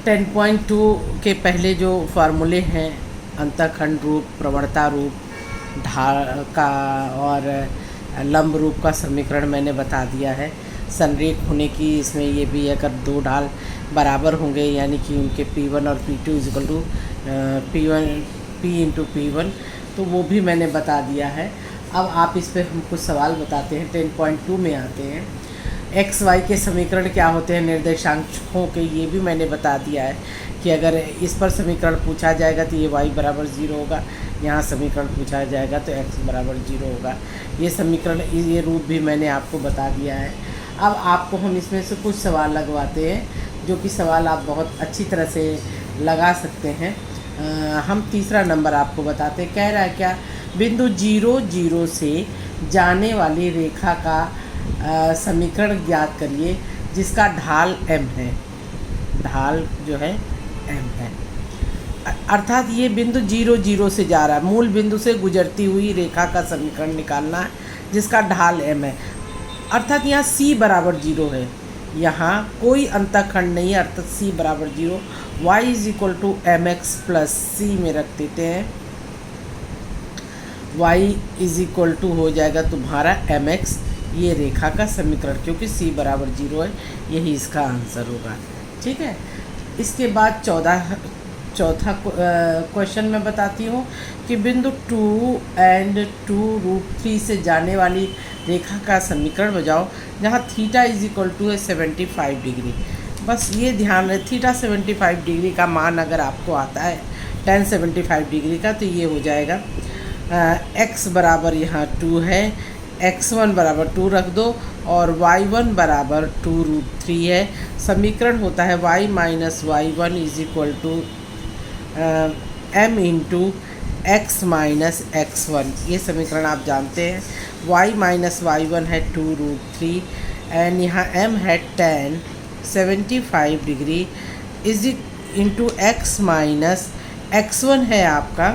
10.2 के पहले जो फार्मूले हैं, अंतःखंड रूप, प्रवणता रूप, ढाल का और लंब रूप का समीकरण मैंने बता दिया है। संरेख होने की इसमें ये भी है, अगर दो ढाल बराबर होंगे यानी कि उनके P1 और P2 equal to P into P1, तो वो भी मैंने बता दिया है। अब आप इस पर हम कुछ सवाल बताते हैं। 10.2 में आते हैं, एक्स वाई के समीकरण क्या होते हैं, निर्देशांकों के, ये भी मैंने बता दिया है कि अगर इस पर समीकरण पूछा जाएगा तो ये y बराबर 0 होगा, यहाँ समीकरण पूछा जाएगा तो x बराबर 0 होगा। ये समीकरण, ये रूप भी मैंने आपको बता दिया है। अब आपको हम इसमें से कुछ सवाल लगवाते हैं, जो कि सवाल आप बहुत अच्छी तरह से लगा सकते हैं। हम तीसरा नंबर आपको बताते हैं। कह रहा है क्या, बिंदु 0, 0 से जाने वाली रेखा का समीकरण ज्ञात करिए जिसका ढाल m है। ढाल जो है m है, अर्थात ये बिंदु 0, 0 से जा रहा है। मूल बिंदु से गुजरती हुई रेखा का समीकरण निकालना है जिसका ढाल m है, अर्थात यहाँ c बराबर 0 है। यहाँ कोई अंतःखंड नहीं है, अर्थात c बराबर 0। y is equal to m x plus c में रख देते हैं। y इज इक्वल टू हो जाएगा तुम्हारा एम एक्स, ये रेखा का समीकरण, क्योंकि c बराबर 0 है, यही इसका आंसर होगा। ठीक है। इसके बाद चौथा क्वेश्चन मैं बताती हूँ कि बिंदु 2 एंड 2√3 से जाने वाली रेखा का समीकरण बजाओ जहाँ थीटा इज इक्वल टू है 75 डिग्री। बस ये ध्यान रहे, थीटा 75 डिग्री का मान अगर आपको आता है tan 75 डिग्री का, तो ये हो जाएगा x बराबर यहाँ 2 है, x1 बराबर 2 रख दो और y1 बराबर 2√3 है। समीकरण होता है y minus y1 is equal to m into x minus x1। ये समीकरण आप जानते हैं। y माइनस y1 है 2√3 एंड यहाँ m है tan 75 degree is into x minus x1 है आपका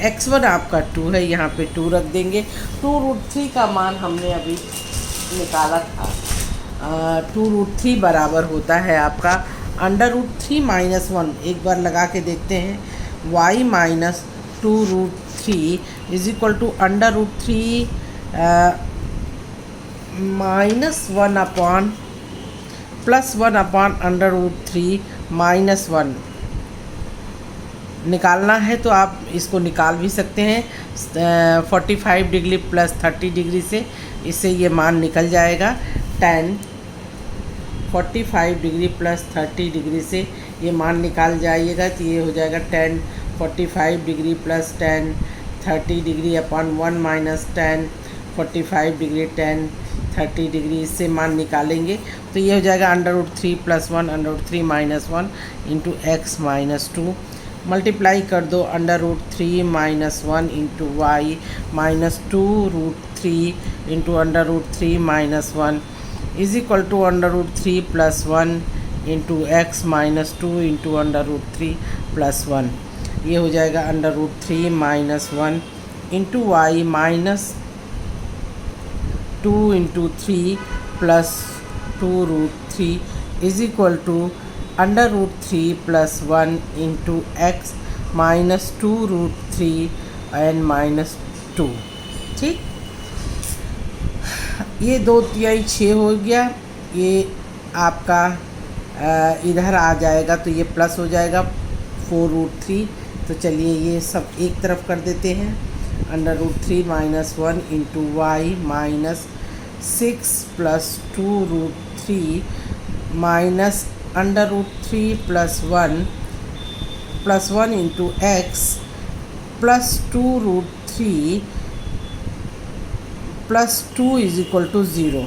x1 आपका 2 है, यहाँ पे 2 रख देंगे। 2√3 का मान हमने अभी निकाला था। 2√3 बराबर होता है आपका √3 माइनस 1। एक बार लगा के देखते हैं, y minus 2√3 is equal to √3 minus 1 upon plus 1 upon √3 minus 1। निकालना है तो आप इसको निकाल भी सकते हैं 45 डिग्री प्लस 30 डिग्री से, इससे ये मान निकल जाएगा। tan 45 डिग्री प्लस 30 डिग्री से ये मान निकाल जाइएगा, तो ये हो जाएगा tan 45 degree plus tan 30 degree upon 1 minus tan 45 degree tan 30 degree, इससे मान निकालेंगे तो ये हो जाएगा √3 plus 1 √3 minus 1 into x minus 2। Multiply कर दो √3 minus 1 into y minus 2√3 into √3 minus 1 is equal to √3 plus 1 into x minus 2 into √3 plus 1। ये हो जाएगा √3 minus 1 into y minus 2 into 3 plus 2√3 is equal to √3 plus 1 into x minus 2√3 and minus 2। ठीक, ये 2/3 6 हो गया। ये आपका इधर आ जाएगा तो ये प्लस हो जाएगा 4√3। तो चलिए ये सब एक तरफ कर देते हैं। √3 minus 1 into y minus 6 plus 2√3 minus √3 plus 1 into x plus 2√3 plus 2 is equal to 0।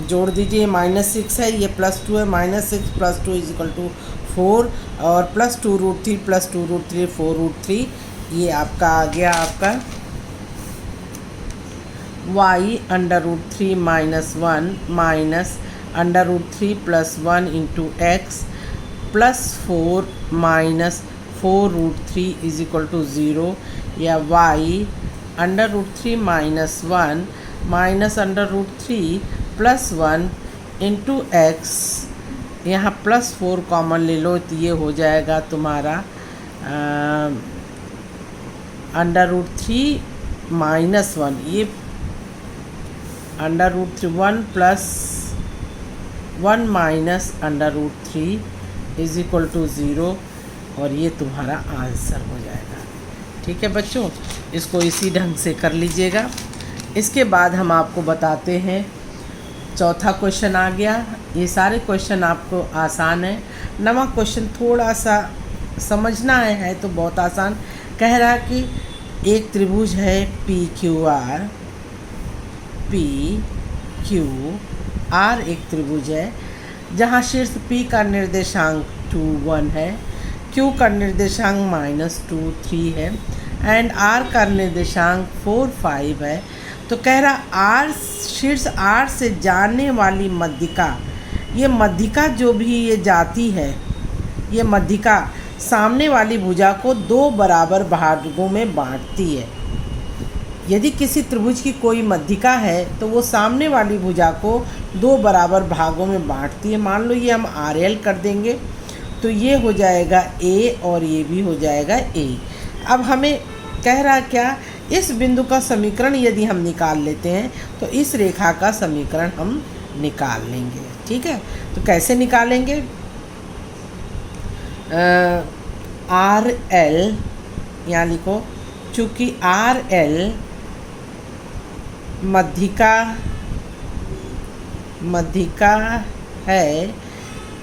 जोड़ दीजिए, -6 है, ये +2 है, -6 प्लस 2 इज इक्वल टू 4 और प्लस 2√3 प्लस 2√3 4√3। ये आपका आ गया आपका y √3 minus 1 minus √3 plus 1 into x plus 4 minus 4√3 is equal to 0, या y √3 minus 1 minus √3 plus 1 into x, यहाँ +4 कॉमन ले लो तो ये हो जाएगा तुम्हारा √3 - 1, ये √3 1 + 1 माइनस √3 = 0, और ये तुम्हारा आंसर हो जाएगा। ठीक है बच्चों, इसको इसी ढंग से कर लीजिएगा। इसके बाद हम आपको बताते हैं चौथा क्वेश्चन आ गया। ये सारे क्वेश्चन आपको आसान है, नवा क्वेश्चन थोड़ा सा समझना है तो बहुत आसान। कह रहा कि एक त्रिभुज है PQR, एक त्रिभुज है जहाँ शीर्ष P का निर्देशांक 2 1 है, Q का निर्देशांक -2 3 है एंड R का निर्देशांक 4 5 है। तो कह रहा R, शीर्ष R से जाने वाली मध्यिका, ये मध्यिका जो भी ये जाती है, ये मध्यिका सामने वाली भुजा को 2 बराबर भागों में बांटती है। यदि किसी त्रिभुज की कोई मध्यिका है तो वो सामने वाली भुजा को 2 बराबर भागों में बांटती है। मान लो ये हम RL कर देंगे तो ये हो जाएगा A और ये भी हो जाएगा A। अब हमें कह रहा क्या, इस बिंदु का समीकरण यदि हम निकाल लेते हैं तो इस रेखा का समीकरण हम निकाल लेंगे। ठीक है, तो कैसे निकालेंगे? RL यहाँ लिखो, चूँकि RL मध्यिका है,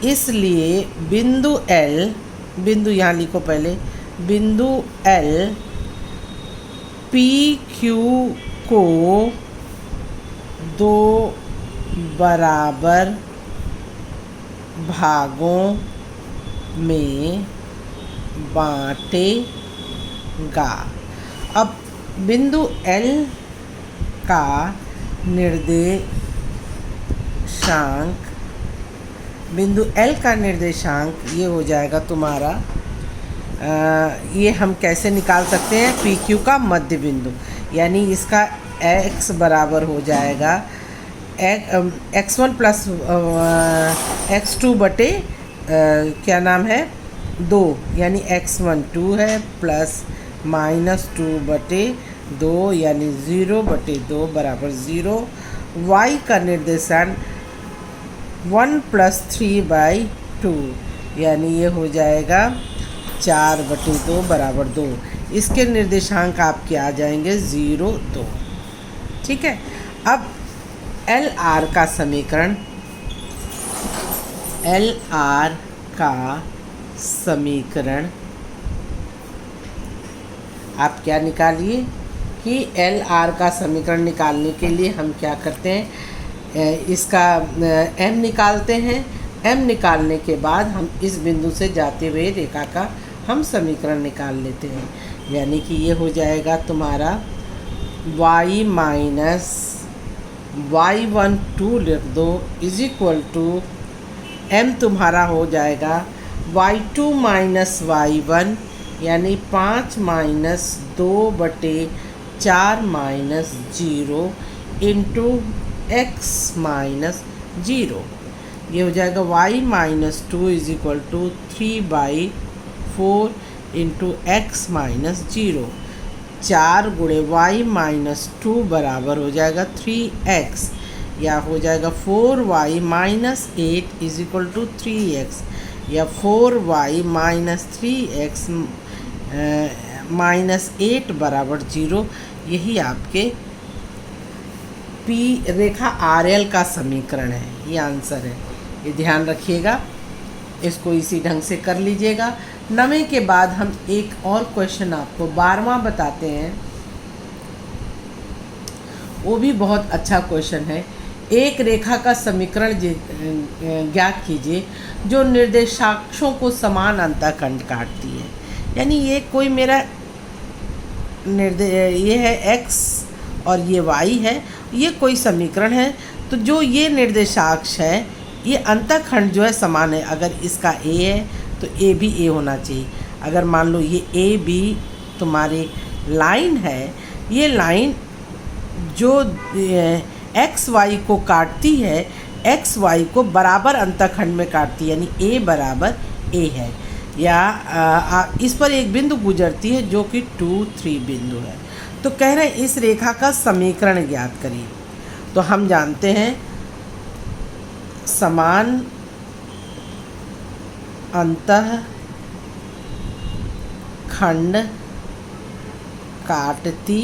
इसलिए बिंदु L, बिंदु यहाँ लिखो पहले, बिंदु L PQ को 2 बराबर भागों में बांटेगा। अब बिंदु L का निर्देशांक ये हो जाएगा तुम्हारा, ये हम कैसे निकाल सकते हैं? PQ का मध्य बिंदु, यानी इसका x बराबर हो जाएगा x1 + x2 बटे क्या नाम है 2, यानी x1 2 है प्लस -2 बटे 2 यानी 0 बटे 2 बराबर 0। y का निर्देशांक 1 + 3/2, यानी ये हो जाएगा 4 बटे 2 बराबर 2। इसके निर्देशांक आपके आ जाएंगे 0 2। ठीक है, अब LR का समीकरण, LR का समीकरण आप क्या निकालिए कि LR का समीकरण निकालने के लिए हम क्या करते हैं, इसका M निकालते हैं। M निकालने के बाद हम इस बिंदु से जाते हुए रेखा का हम समीकरण निकाल लेते हैं, यानी कि ये हो जाएगा तुम्हारा y - y12 लिख दो = M तुम्हारा हो जाएगा y2 - y1, यानी 5 - 2 बटे 4 - 0 इंटू x - 0। ये हो जाएगा y - 2 = 3/4 इंटू x - 0। 4 गुणे y - 2 बराबर हो जाएगा 3x, या हो जाएगा 4y - 8 = 3x, या 4y - 3x -8 बराबर 0। यही आपके P रेखा RL का समीकरण है, ये आंसर है। ये ध्यान रखिएगा, इसको इसी ढंग से कर लीजिएगा। 9वें के बाद हम एक और क्वेश्चन आपको 12वां बताते हैं, वो भी बहुत अच्छा क्वेश्चन है। एक रेखा का समीकरण ज्ञात कीजिए जो निर्देशाक्षों को समान अंतःखंड काटती है। यानी ये कोई मेरा ये है x और ये y है, ये कोई समीकरण है, तो जो ये निर्देशाक्ष है ये अंतःखंड जो है समान है। अगर इसका a है तो a भी a होना चाहिए। अगर मान लो ये a b तुम्हारी लाइन है, ये लाइन जो x y को काटती है, एक्स वाई को बराबर अंतःखंड में काटती है, यानी ए बराबर ए है, या इस पर एक बिंदु गुजरती है जो कि 2, 3 बिंदु है। तो कह रहे हैं इस रेखा का समीकरण ज्ञात करिए। तो हम जानते हैं समान अंतःखंड काटती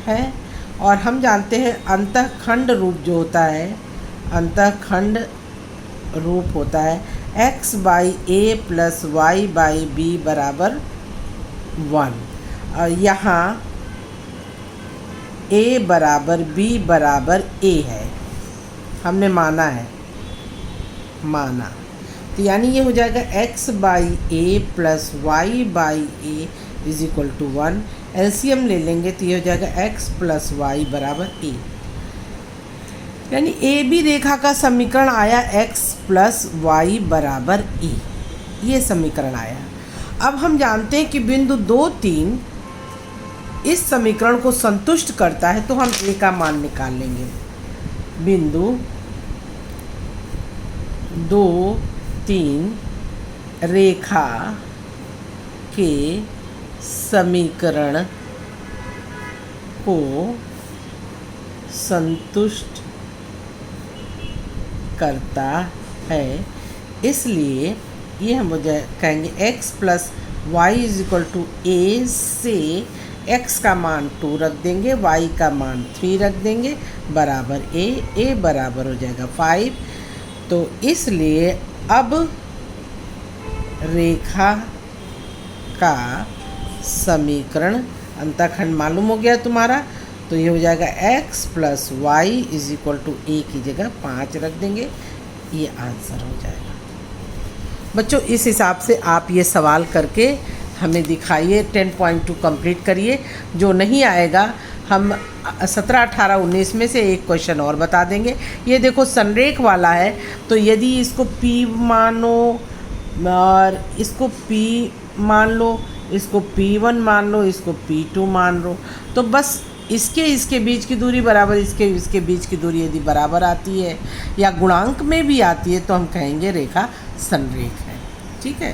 है, और हम जानते हैं अंतःखंड रूप जो होता है, अंतःखंड रूप होता है x by a plus y by b बराबर 1। और यहाँ a बराबर b बराबर a है, हमने माना है, तो यानी ये हो जाएगा x by a plus y by a is equal to 1। LCM ले लेंगे तो ये हो जाएगा x प्लस वाई बराबर a, यानी ए बी रेखा का समीकरण आया x प्लस वाई बराबर a, ये समीकरण आया। अब हम जानते हैं कि बिंदु 2, 3 इस समीकरण को संतुष्ट करता है, तो हम a का मान निकाल लेंगे। बिंदु 2, 3 रेखा के समीकरण को संतुष्ट करता है, इसलिए ये हम कहेंगे x plus y is equal to A से x का मान 2 रख देंगे, y का मान 3 रख देंगे, बराबर a बराबर हो जाएगा 5। तो इसलिए अब रेखा का समीकरण अंतःखंड मालूम हो गया तुम्हारा, तो ये हो जाएगा x plus y is equal to a की जगह 5 रख देंगे, ये आंसर हो जाएगा। बच्चों इस हिसाब से आप ये सवाल करके हमें दिखाइए, 10.2 कंप्लीट करिए। जो नहीं आएगा हम 17, 18, 19 में से एक क्वेश्चन और बता देंगे। ये देखो संरेख वाला है, तो यदि इसको P मानो और इसको P मान लो, इसको P1 मान लो, इसको P2 मान लो, तो बस इसके बीच की दूरी बराबर इसके बीच की दूरी यदि बराबर आती है या गुणांक में भी आती है तो हम कहेंगे रेखा संरेख है। ठीक है।